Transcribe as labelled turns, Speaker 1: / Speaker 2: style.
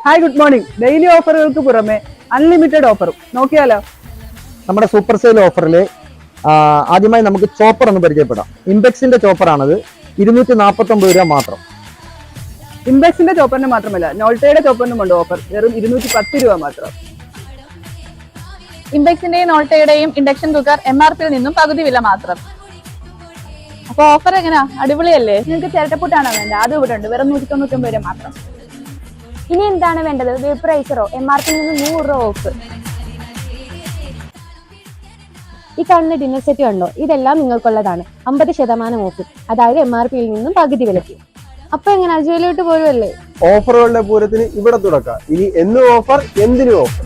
Speaker 1: Hi good morning. Daily ഓഫറുകൾക്ക് പുറമെ unlimited ഓഫറും നോക്കിയാലോ.
Speaker 2: നമ്മുടെ സൂപ്പർ സെയിൽ ഓഫറിൽ ആദ്യമായി നമുക്ക് ചോപ്പർ ഒന്ന് പരിചയപ്പെടാം. ഇംപെക്സിന്റെ ചോപ്പറാണത്. 249 രൂപ മാത്രം.
Speaker 1: ഇംപെക്സിന്റെ ചോപ്പറിന് മാത്രമല്ല, നോൾട്ടയുടെ ചോപ്പറിനും ഉണ്ട് ഓഫർ. വെറും 210 രൂപ മാത്രം.
Speaker 3: ഇംപെക്സിന്റെയും നോൾട്ടയുടെയും ഇൻഡക്ഷൻ കുക്കർ MRP നിന്നും പകുതി വില മാത്രം. അപ്പൊ ഓഫർ എങ്ങനെയാ? അടിപൊളിയല്ലേ? നിങ്ങൾക്ക് ചിരട്ടപ്പുട്ടാണോ വേണ്ട? അതും ഇവിടെ ഉണ്ട്. വെറും 199 രൂപ മാത്രം.
Speaker 4: ഇനി എന്താണ് വേണ്ടത്? വേപ്പറൈസറോ? MRP നിന്ന് 100 രൂപ ഓഫ്. ഈ കാണുന്ന ഡിന്നർ സെറ്റ് കണ്ടോ? ഇതെല്ലാം നിങ്ങൾക്കുള്ളതാണ്. 50% ഓഫ്, അതായത് MRP നിന്നും പകുതി വിലയ്ക്ക്. അപ്പൊ എങ്ങനെ അജുവലോട്ട് പോരുമല്ലേ?
Speaker 5: ഓഫറുകളുടെ പൂരത്തിന് ഇവിടെ തുടക്കം. ഇനി എന്നും ഓഫർ, എന്തിനും ഓഫർ.